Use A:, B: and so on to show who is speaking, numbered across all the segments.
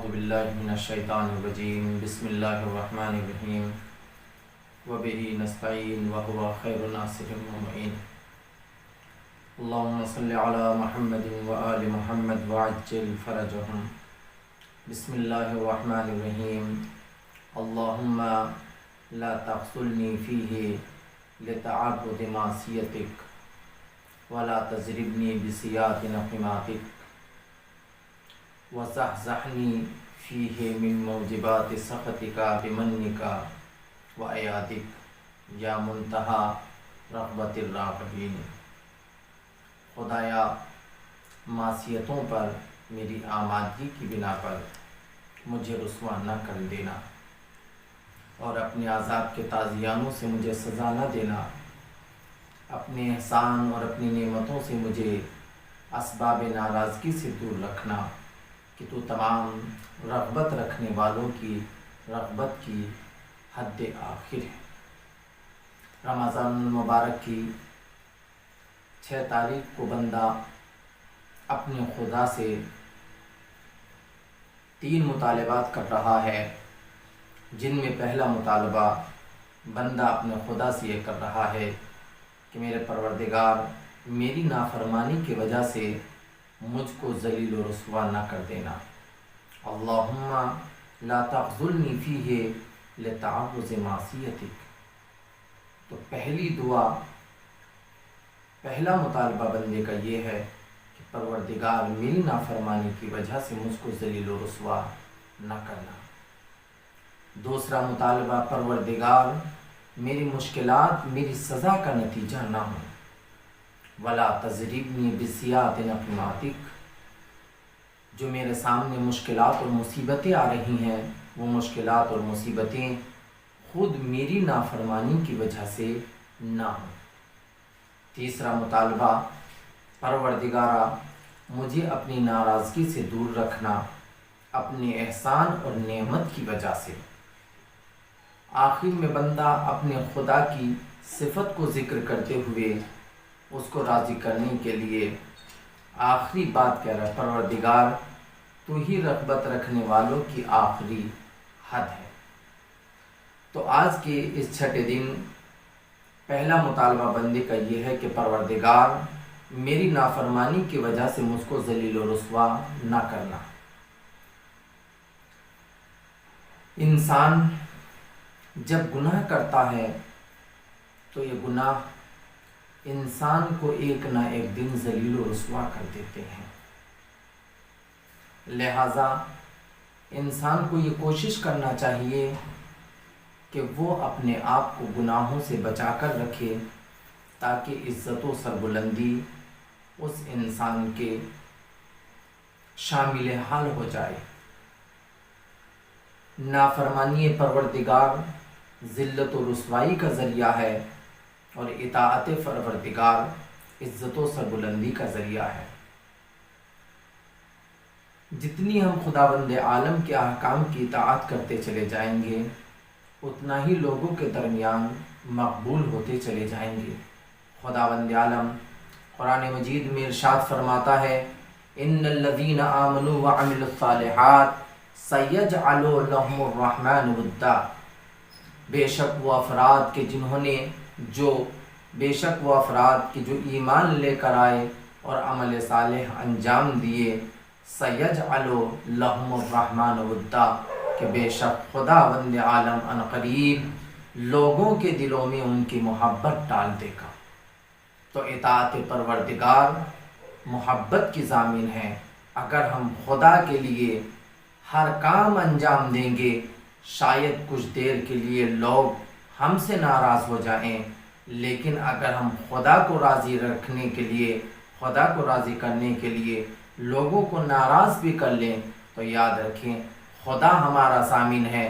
A: باللہ من الشیطان الرجیم بسم اللہ الرحمن الرحیم وبہ نستعین وہو خیر ناصر ومعین اللہم صلی علی محمد وآل محمد وعجل فرجہم بسم اللہ الرحمن الرحیم اللہم لا تخذلنی فیہ لتعبد معصیتک ولا تضربنی بسیات نقماتک وزحزحنی فیہ من موجبات سخطک بمنک وعیادک یا منتہا رغبت الراغبین۔ خدایا معصیتوں پر میری آمادگی کی بنا پر مجھے رسوا نہ کر دینا اور اپنے عذاب کے تازیانوں سے مجھے سزا نہ دینا، اپنے احسان اور اپنی نعمتوں سے مجھے اسباب ناراضگی سے دور رکھنا کہ تو تمام رغبت رکھنے والوں کی رغبت کی حد آخر ہے۔ رمضان المبارک کی 6 تاریخ کو بندہ اپنے خدا سے 3 مطالبات کر رہا ہے، جن میں پہلا مطالبہ بندہ اپنے خدا سے یہ کر رہا ہے کہ میرے پروردگار میری نافرمانی کی وجہ سے مجھ کو ذلیل و رسوا نہ کر دینا۔ اللہم لا تخذلنی فیہ لتعبد معصیتک۔ تو پہلی دعا، پہلا مطالبہ بندے کا یہ ہے کہ پروردگار میری نافرمانی کی وجہ سے مجھ کو ذلیل و رسوا نہ کرنا۔ دوسرا مطالبہ، پروردگار میری مشکلات میری سزا کا نتیجہ نہ ہو۔ ولا تضربنی بسیات نقماتک۔ جو میرے سامنے مشکلات اور مصیبتیں آ رہی ہیں، وہ مشکلات اور مصیبتیں خود میری نافرمانی کی وجہ سے نہ ہوں۔ تیسرا مطالبہ، پروردگارا مجھے اپنی ناراضگی سے دور رکھنا اپنے احسان اور نعمت کی وجہ سے۔ آخر میں بندہ اپنے خدا کی صفت کو ذکر کرتے ہوئے اس کو راضی کرنے کے لیے آخری بات کہہ رہا ہے، پروردگار تو ہی رغبت رکھنے والوں کی آخری حد ہے۔ تو آج کے اس 6 دن پہلا مطالبہ بندے کا یہ ہے کہ پروردگار میری نافرمانی کی وجہ سے مجھ کو ذلیل و رسوا نہ کرنا۔ انسان جب گناہ کرتا ہے تو یہ گناہ انسان کو ایک نہ ایک دن ذلیل و رسوا کر دیتے ہیں۔ لہٰذا انسان کو یہ کوشش کرنا چاہیے کہ وہ اپنے آپ کو گناہوں سے بچا کر رکھے، تاکہ عزت و سربلندی اس انسان کے شامل حال ہو جائے۔ نافرمانی پروردگار ذلت و رسوائی کا ذریعہ ہے اور اطاعت پروردگار عزت و سربلندی کا ذریعہ ہے۔ جتنی ہم خداوند عالم کے احکام کی اطاعت کرتے چلے جائیں گے، اتنا ہی لوگوں کے درمیان مقبول ہوتے چلے جائیں گے۔ خداوند عالم قرآن مجید میں ارشاد فرماتا ہے، ان الذین آمنوا وعملوا الصالحات سیجعل لهم الرحمن ودا۔ بے شک وہ افراد کے جو ایمان لے کر آئے اور عمل صالح انجام دیے، سیجعل لهم الرحمن ودا، کہ بے شک خداوند عالم ان قریب لوگوں کے دلوں میں ان کی محبت ڈال دے گا۔ تو اطاعت پروردگار محبت کی ضامن ہے۔ اگر ہم خدا کے لیے ہر کام انجام دیں گے، شاید کچھ دیر کے لیے لوگ ہم سے ناراض ہو جائیں، لیکن اگر ہم خدا کو راضی رکھنے کے لیے، خدا کو راضی کرنے کے لیے لوگوں کو ناراض بھی کر لیں، تو یاد رکھیں خدا ہمارا ضامن ہے،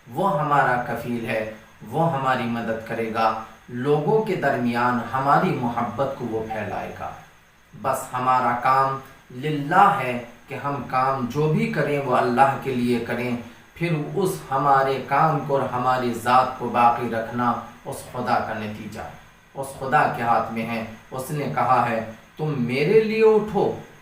A: وہ ہمارا کفیل ہے، وہ ہماری مدد کرے گا، لوگوں کے درمیان ہماری محبت کو وہ پھیلائے گا۔ بس ہمارا کام للہ ہے کہ ہم کام جو بھی کریں وہ اللہ کے لیے کریں، پھر اس ہمارے کام کو اور ہماری ذات کو باقی رکھنا اس خدا کا نتیجہ اس خدا کے ہاتھ میں ہے۔ اس نے کہا ہے تم میرے لیے اٹھو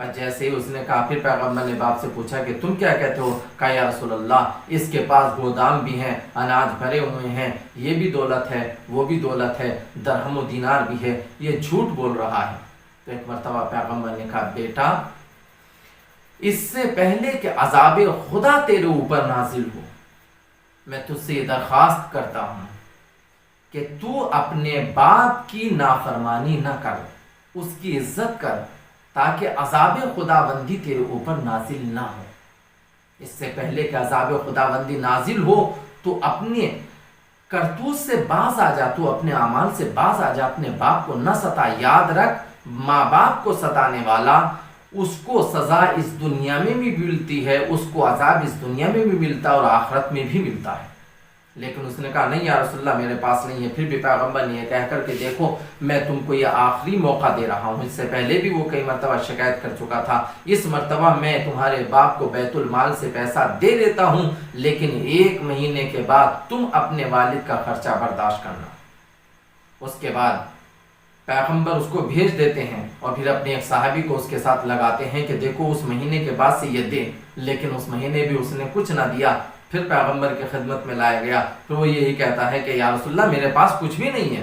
A: پر جیسے ہی اس نے کہا، پھر پیغمبر نے باپ سے پوچھا کہ تم کیا کہتے ہو؟ کہا یا رسول اللہ اس کے پاس گودام بھی ہیں، اناج بھرے ہوئے ہیں، یہ بھی دولت ہے وہ بھی دولت ہے، درہم و دینار بھی ہے، یہ جھوٹ بول رہا ہے۔ تو ایک مرتبہ پیغمبر نے کہا بیٹا اس سے پہلے کہ عذاب خدا تیرے اوپر نازل ہو، میں تجھ سے یہ درخواست کرتا ہوں کہ تو اپنے باپ کی نافرمانی نہ کر، اس کی عزت کر، تاکہ عذاب خداوندی تیرے اوپر نازل نہ ہو۔ اس سے پہلے کہ عذاب خداوندی نازل ہو تو اپنے کرتوت سے باز آ جا، تو اپنے اعمال سے باز آ جا، اپنے باپ کو نہ ستا۔ یاد رکھ ماں باپ کو ستانے والا اس کو سزا اس دنیا میں بھی ملتی ہے، اس کو عذاب اس دنیا میں بھی ملتا ہے اور آخرت میں بھی ملتا ہے۔ لیکن اس نے کہا نہیں یا رسول اللہ میرے پاس نہیں ہے۔ پھر بھی پیغمبر نے یہ کہہ کر کہ دیکھو میں تم کو یہ آخری موقع دے رہا ہوں، اس سے پہلے بھی وہ کئی مرتبہ شکایت کر چکا تھا، اس مرتبہ میں تمہارے باپ کو بیت المال سے پیسہ دے دیتا ہوں، لیکن 1 مہینے کے بعد تم اپنے والد کا خرچہ برداشت کرنا۔ اس کے بعد پیغمبر اس کو بھیج دیتے ہیں اور پھر اپنے ایک صحابی کو اس کے ساتھ لگاتے ہیں کہ دیکھو اس مہینے کے بعد سے یہ دے، لیکن اس مہینے بھی اس نے کچھ نہ دیا۔ پھر پیغمبر کی خدمت میں لایا گیا، پھر وہ یہی کہتا ہے کہ یا رسول اللہ میرے پاس کچھ بھی نہیں ہے۔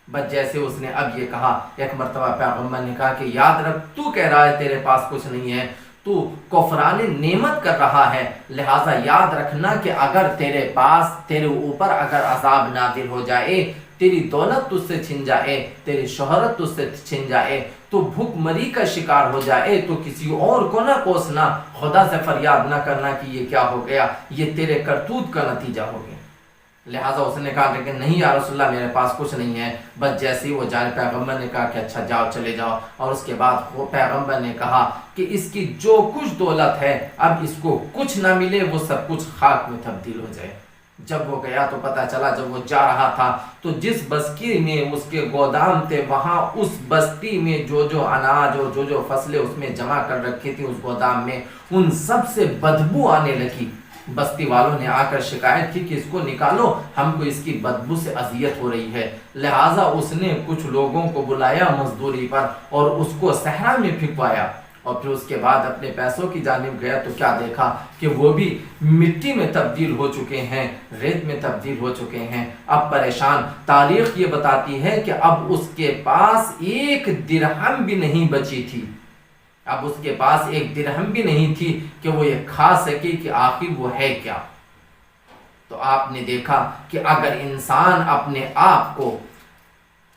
A: بس جیسے اس نے اب یہ کہا، ایک مرتبہ پیغمبر نے کہا کہ یاد رکھ تو کہہ رہا ہے تیرے پاس کچھ نہیں ہے، تو کفران نعمت کر رہا ہے، لہٰذا یاد رکھنا کہ اگر تیرے اوپر اگر عذاب نازل ہو جائے، تیری دولت تجھ سے چھن جائے، تیری شہرت تجھ سے چھن جائے، تو بھوک مری کا شکار ہو جائے، تو کسی اور کو نہ کوسنا، خدا سے فریاد نہ کرنا کہ یہ کیا ہو گیا، یہ تیرے کرتوت کا نتیجہ ہو گیا۔ لہٰذا اس نے کہا لیکن نہیں یا رسول اللہ میرے پاس کچھ نہیں ہے۔ بس جیسے ہی وہ جائے، پیغمبر نے کہا کہ اچھا جاؤ چلے جاؤ، اور اس کے بعد وہ پیغمبر نے کہا کہ اس کی جو کچھ دولت ہے اب اس کو کچھ نہ ملے، وہ سب کچھ خاک میں تبدیل ہو جائے۔ جب وہ گیا تو پتہ چلا جب وہ جا رہا تھا تو جس بستی میں اس کے گودام تھے، وہاں اس بستی میں جو اناج اور جو فصلیں اس میں جمع کر رکھی تھی اس گودام میں، ان سب سے بدبو آنے لگی۔ بستی والوں نے آ کر شکایت کی کہ اس کو نکالو، ہم کو اس کی بدبو سے اذیت ہو رہی ہے۔ لہٰذا اس نے کچھ لوگوں کو بلایا مزدوری پر اور اس کو صحرا میں پھینکوایا، اور پھر اس کے بعد اپنے پیسوں کی جانب گیا تو کیا دیکھا کہ وہ بھی مٹی میں تبدیل ہو چکے ہیں، ریت میں تبدیل ہو چکے ہیں۔ اب پریشان، تاریخ یہ بتاتی ہے کہ اب اس کے پاس 1 درہم بھی نہیں بچی تھی، اب اس کے پاس 1 درہم بھی نہیں تھی کہ وہ یہ کھا سکے کہ آخر وہ ہے کیا۔ تو آپ نے دیکھا کہ اگر انسان اپنے آپ کو،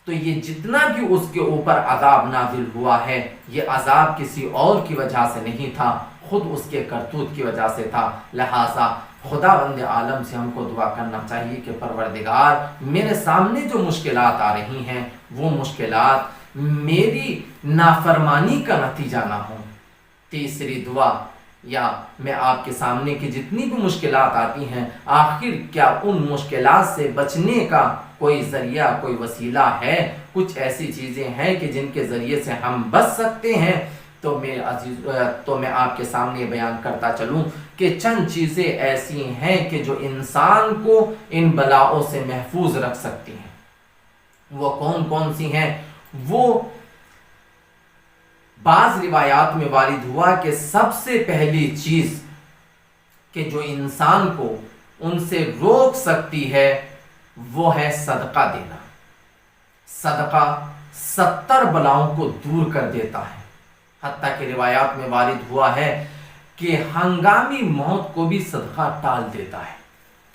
A: تو یہ جتنا بھی اس کے اوپر عذاب نازل ہوا ہے، یہ عذاب کسی اور کی وجہ سے نہیں تھا، خود اس کے کرتوت کی وجہ سے تھا۔ لہٰذا خداوند عالم سے ہم کو دعا کرنا چاہیے کہ پروردگار میرے سامنے جو مشکلات آ رہی ہیں وہ مشکلات میری نافرمانی کا نتیجہ نہ ہوں۔ تیسری دعا، یا میں آپ کے سامنے کی جتنی بھی مشکلات آتی ہیں، آخر کیا ان مشکلات سے بچنے کا کوئی ذریعہ، کوئی وسیلہ ہے؟ کچھ ایسی چیزیں ہیں کہ جن کے ذریعے سے ہم بچ سکتے ہیں؟ تو میں آپ کے سامنے بیان کرتا چلوں کہ چند چیزیں ایسی ہیں کہ جو انسان کو ان بلاؤں سے محفوظ رکھ سکتی ہیں۔ وہ کون کون سی ہیں؟ وہ بعض روایات میں وارد ہوا کہ سب سے پہلی چیز کہ جو انسان کو ان سے روک سکتی ہے وہ ہے صدقہ دینا۔ صدقہ 70 بلاؤں کو دور کر دیتا ہے۔ حتیٰ کہ روایات میں وارد ہوا ہے کہ ہنگامی موت کو بھی صدقہ ٹال دیتا ہے۔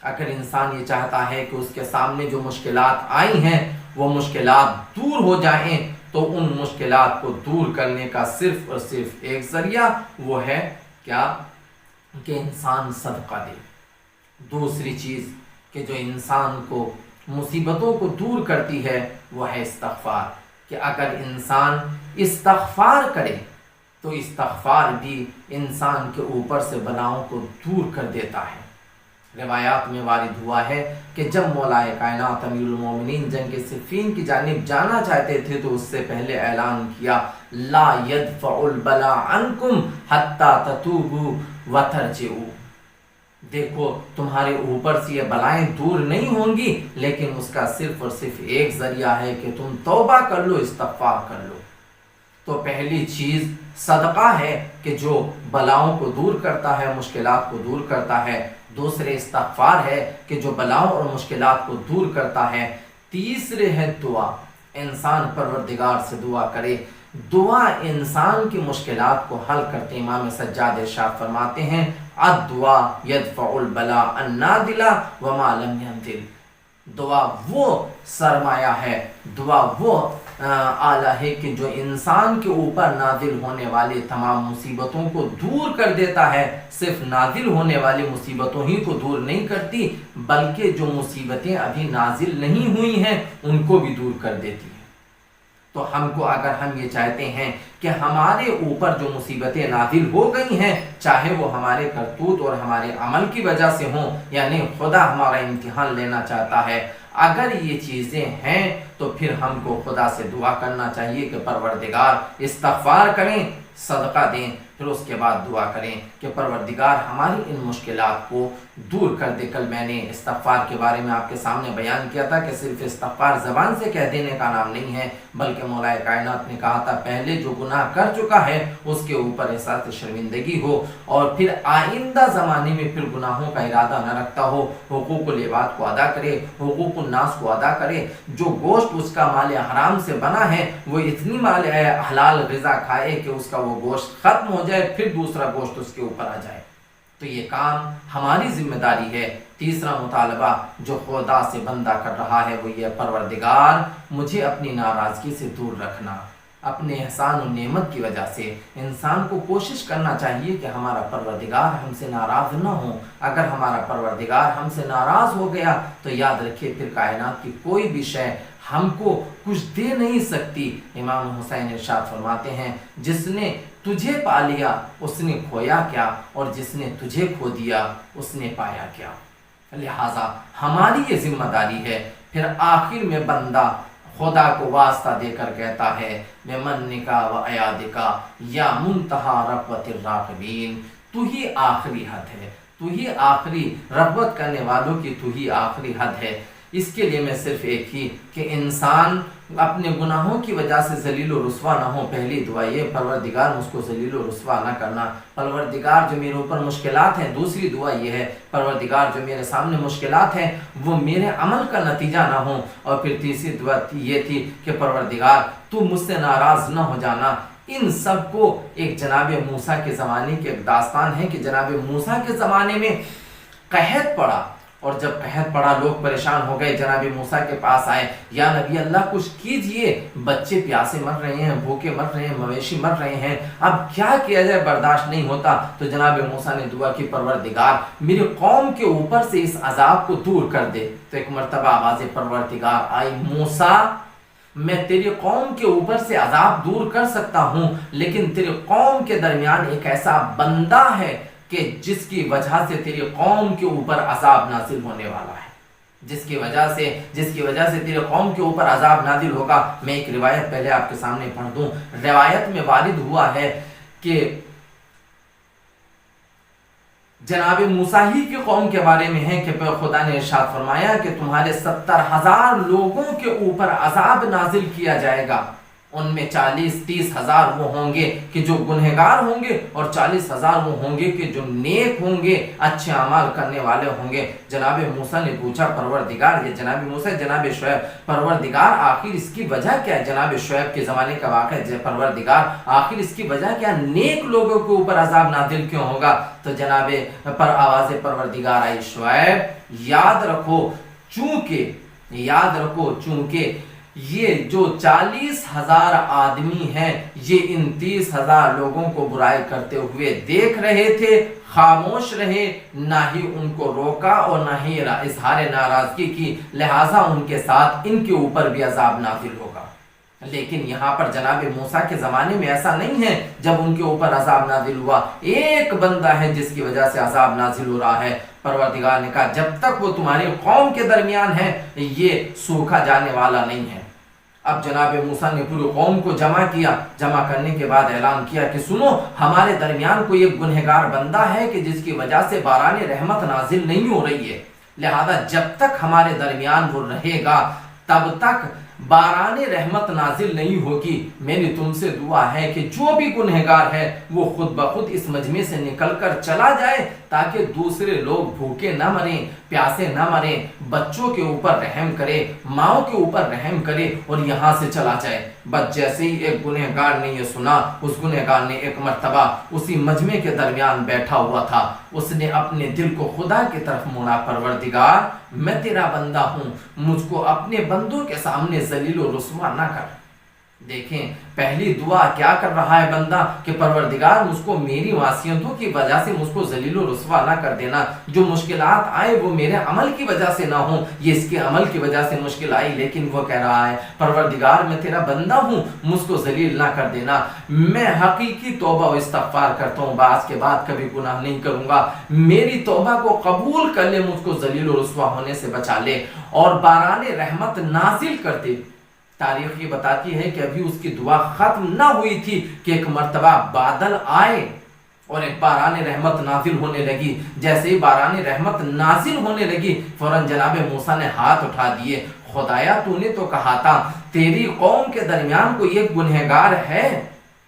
A: اگر انسان یہ چاہتا ہے کہ اس کے سامنے جو مشکلات آئی ہیں وہ مشکلات دور ہو جائیں، تو ان مشکلات کو دور کرنے کا صرف اور صرف ایک ذریعہ وہ ہے کیا؟ کہ انسان صدقہ دے۔ دوسری چیز کہ جو انسان کو مصیبتوں کو دور کرتی ہے وہ ہے استغفار، کہ اگر انسان استغفار کرے تو استغفار بھی انسان کے اوپر سے بلاؤں کو دور کر دیتا ہے۔ روایات میں وارد ہوا ہے کہ جب مولا کائنات امیر المومنین جنگ صفین کی جانب جانا چاہتے تھے تو اس سے پہلے اعلان کیا لا يدفع البلاء عنکم حتی تتوبوا وترجعوا، دیکھو تمہارے اوپر سے یہ بلائیں دور نہیں ہوں گی، لیکن اس کا صرف اور صرف ایک ذریعہ ہے کہ تم توبہ کر لو، استغفار کر لو۔ تو پہلی چیز صدقہ ہے کہ جو بلاؤں کو دور کرتا ہے، مشکلات کو دور کرتا ہے، دوسرے استغفار ہے کہ جو بلاؤں اور مشکلات کو دور کرتا ہے، تیسرے ہے دعا، انسان پروردگار سے دعا کرے، دعا انسان کی مشکلات کو حل کرتے۔ امام سجاد ارشاد فرماتے ہیں الدعاء يدفع البلاء النادل وما لم ينزل، دعا وہ سرمایہ ہے، دعا وہ آلہ ہے کہ جو انسان کے اوپر نازل ہونے والی تمام مصیبتوں کو دور کر دیتا ہے۔ صرف نازل ہونے والی مصیبتوں ہی کو دور نہیں کرتی، بلکہ جو مصیبتیں ابھی نازل نہیں ہوئی ہیں ان کو بھی دور کر دیتی ہے۔ تو ہم کو اگر ہم یہ چاہتے ہیں کہ ہمارے اوپر جو مصیبتیں نازل ہو گئی ہیں، چاہے وہ ہمارے کرتوت اور ہمارے عمل کی وجہ سے ہوں، یعنی خدا ہمارا امتحان لینا چاہتا ہے، اگر یہ چیزیں ہیں تو پھر ہم کو خدا سے دعا کرنا چاہیے کہ پروردگار، استغفار کریں، صدقہ دیں، پھر اس کے بعد دعا کریں کہ پروردگار ہماری ان مشکلات کو دور کر دے۔ کل میں نے استغفار کے بارے میں آپ کے سامنے بیان کیا تھا کہ صرف استغفار زبان سے کہہ دینے کا نام نہیں ہے، بلکہ مولا کائنات نے کہا تھا پہلے جو گناہ کر چکا ہے اس کے اوپر احساس شرمندگی ہو، اور پھر آئندہ زمانے میں پھر گناہوں کا ارادہ نہ رکھتا ہو، حقوق العباد کو ادا کرے، حقوق الناس کو ادا کرے، جو گوشت اس کا مال حرام سے بنا ہے وہ اتنی مال حلال غذا کھائے کہ اس کا وہ گوشت ختم ہو جائے، پھر دوسرا گوشت اس کے اوپر آ جائے۔ تو یہ کام ہماری ذمہ داری ہے۔ تیسرا مطالبہ جو خدا سے بندہ کر رہا ہے وہ یہ، پروردگار مجھے اپنی ناراضگی سے دور رکھنا۔ اپنے احسان و نعمت کی وجہ سے انسان کو کوشش کرنا چاہیے کہ ہمارا پروردگار ہم سے ناراض نہ ہو۔ اگر ہمارا پروردگار ہم سے ناراض ہو گیا تو یاد رکھیے پھر کائنات کی کوئی بھی شے ہم کو کچھ دے نہیں سکتی۔ امام حسین ارشاد فرماتے ہیں جس نے تجھے پا لیا اس نے کھویا کیا، اور جس نے تجھے کھو دیا اس نے پایا کیا۔ لہٰذا ہماری یہ ذمہ داری ہے۔ پھر آخر میں بندہ خدا کو واسطہ دے کر کہتا ہے بمنکا و ایادکا یا منتہا رغبت الراغبین، تو ہی آخری حد ہے، تو ہی آخری رغبت کرنے والوں کی تو ہی آخری حد ہے۔ اس کے لیے میں صرف ایک ہی کہ انسان اپنے گناہوں کی وجہ سے ذلیل و رسوا نہ ہو۔ پہلی دعا یہ پروردگار مجھ کو ذلیل و رسوا نہ کرنا، پروردگار جو میرے اوپر مشکلات ہیں۔ دوسری دعا یہ ہے پروردگار جو میرے سامنے مشکلات ہیں وہ میرے عمل کا نتیجہ نہ ہو۔ اور پھر تیسری دعا یہ تھی کہ پروردگار تو مجھ سے ناراض نہ ہو جانا۔ ان سب کو ایک جناب موسیٰ کے زمانے کی ایک داستان ہے کہ جناب موسیٰ کے زمانے میں قحط پڑا، اور جب قحط پڑا لوگ پریشان ہو گئے، جناب موسیٰ کے پاس آئے، یا نبی اللہ کچھ کیجئے، بچے پیاسے مر رہے ہیں، بھوکے مر رہے ہیں، مویشی مر رہے ہیں، اب کیا کیا جائے، برداشت نہیں ہوتا۔ تو جناب موسیٰ نے دعا کی پروردگار میری قوم کے اوپر سے اس عذاب کو دور کر دے۔ تو ایک مرتبہ آواز پروردگار آئی، موسیٰ میں تیری قوم کے اوپر سے عذاب دور کر سکتا ہوں، لیکن تیری قوم کے درمیان ایک ایسا بندہ ہے کہ جس کی وجہ سے تیری قوم کے اوپر عذاب نازل ہونے والا ہے، جس کی وجہ سے تیری قوم کے اوپر عذاب نازل ہوگا۔ میں ایک روایت پہلے آپ کے سامنے پڑھ دوں۔ روایت میں وارد ہوا ہے کہ جناب موسیٰ ہی کی قوم کے بارے میں ہے کہ خدا نے ارشاد فرمایا کہ تمہارے 70,000 لوگوں کے اوپر عذاب نازل کیا جائے گا، ان میں 40-30 ہزار وہ ہوں گے کہ جو گنہگار ہوں گے، اور 40 ہزار وہ ہوں گے کہ جو نیک ہوں گے، اچھے اعمال کرنے والے ہوں گے۔ جناب موسیٰ نے پوچھا پروردگار، یہ جناب موسیٰ جناب شعیب، پروردگار آخر اس کی وجہ کیا ہے؟ جناب شعیب کے زمانے کا واقعہ ہے، پروردگار آخر اس کی وجہ کیا؟ نیک لوگوں کے اوپر عذاب نازل کیوں ہوگا؟ تو جناب پر آواز پروردگار آئی، شعیب یاد رکھو چونکہ یہ جو 40,000 آدمی ہیں یہ ان 30,000 لوگوں کو برائی کرتے ہوئے دیکھ رہے تھے، خاموش رہے، نہ ہی ان کو روکا اور نہ ہی اظہار ناراضگی کی، لہٰذا ان کے ساتھ ان کے اوپر بھی عذاب نازل ہوگا۔ لیکن یہاں پر جناب موسیٰ کے زمانے میں ایسا نہیں ہے۔ جب ان کے اوپر عذاب نازل ہوا، ایک بندہ ہے جس کی وجہ سے عذاب نازل ہو رہا ہے۔ پروردگار نے کہا جب تک وہ تمہاری قوم کے درمیان ہے یہ سوکھا جانے والا نہیں ہے۔ اب جناب موسیٰ نے پوری قوم کو جمع کیا، جمع کرنے کے بعد اعلان کیا کہ سنو، ہمارے درمیان کوئی ایک گنہگار بندہ ہے کہ جس کی وجہ سے باران رحمت نازل نہیں ہو رہی ہے، لہذا جب تک ہمارے درمیان وہ رہے گا تب تک باران رحمت نازل نہیں ہوگی۔ میری تم سے دعا ہے کہ جو بھی گنہگار ہے وہ خود بخود اس مجمع سے نکل کر چلا جائے، تاکہ دوسرے لوگ بھوکے نہ مریں، پیاسے نہ مریں۔ بچوں کے اوپر رحم کرے، ماؤں کے اوپر رحم کرے اور یہاں سے چلا جائے۔ بس جیسے ہی ایک گنہگار نے یہ سنا، اس گنہگار نے ایک مرتبہ اسی مجمع کے درمیان بیٹھا ہوا تھا، اس نے اپنے دل کو خدا کی طرف موڑا، پروردگار میں تیرا بندہ ہوں، مجھ کو اپنے بندوں کے سامنے ذلیل و رسوا نہ کر۔ دیکھیں پہلی دعا کیا کر رہا ہے بندہ کہ پروردگار مجھ کو میری معصیتوں کی وجہ سے مجھ کو ذلیل و رسوا نہ کر دینا، جو مشکلات آئے وہ میرے عمل کی وجہ سے نہ ہوں، یہ اس کے عمل کی وجہ سے مشکل آئی، لیکن وہ کہہ رہا ہے پروردگار میں تیرا بندہ ہوں، مجھ کو ذلیل نہ کر دینا، میں حقیقی توبہ و استغفار کرتا ہوں، بعد کے بعد کبھی گناہ نہیں کروں گا، میری توبہ کو قبول کر لے، مجھ کو ذلیل و رسوا ہونے سے بچا لے اور باران رحمت نازل کر دے۔ تاریخ یہ بتاتی ہے کہ ابھی اس کی دعا ختم نہ ہوئی تھی کہ ایک مرتبہ بادل آئے اور ایک باران رحمت نازل ہونے لگی۔ جیسے ہی باران رحمت نازل ہونے لگی فوراً جناب موسیٰ نے ہاتھ اٹھا دیے، خدایا تو نے تو کہا تھا تیری قوم کے درمیان کوئی ایک گنہگار ہے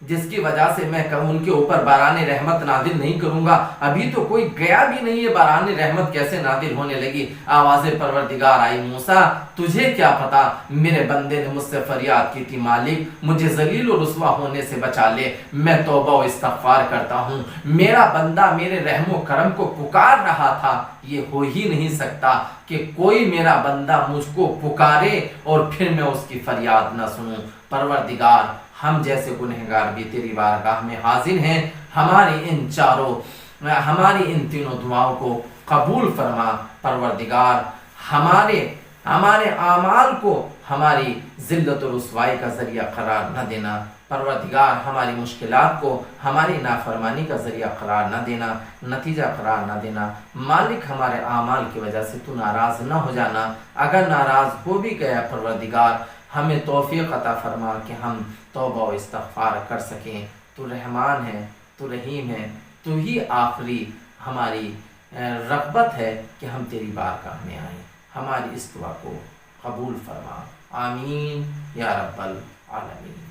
A: جس کی وجہ سے میں ان کے اوپر باران رحمت نازل نہیں کروں گا، ابھی تو کوئی گیا بھی نہیں ہے، باران رحمت کیسے نازل ہونے لگی؟ آواز پروردگار آئی، موسیٰ تجھے کیا پتا، میرے بندے نے مجھ سے فریاد کی تھی، مالک مجھے ذلیل و رسوا ہونے سے بچا لے، میں توبہ و استغفار کرتا ہوں، میرا بندہ میرے رحم و کرم کو پکار رہا تھا، یہ ہو ہی نہیں سکتا کہ کوئی میرا بندہ مجھ کو پکارے اور پھر میں اس کی فریاد نہ سنوں۔ پروردگار ہم جیسے گنہگار بھی تیری بارگاہ میں حاضر ہیں، ہماری ان تینوں دعاؤں کو قبول فرما۔ پروردگار ہمارے اعمال کو ہماری ذلت و رسوائی کا ذریعہ قرار نہ دینا، پروردگار ہماری مشکلات کو ہماری نافرمانی کا ذریعہ قرار نہ دینا، نتیجہ قرار نہ دینا۔ مالک ہمارے اعمال کی وجہ سے تو ناراض نہ ہو جانا، اگر ناراض ہو بھی گیا پروردگار ہمیں توفیق عطا فرما کہ ہم توبہ و استغفار کر سکیں۔ تو رحمان ہے، تو رحیم ہے، تو ہی آخری ہماری رغبت ہے کہ ہم تیری بارگاہ میں آئیں، ہماری اس دعا کو قبول فرما، آمین یا رب العالمین۔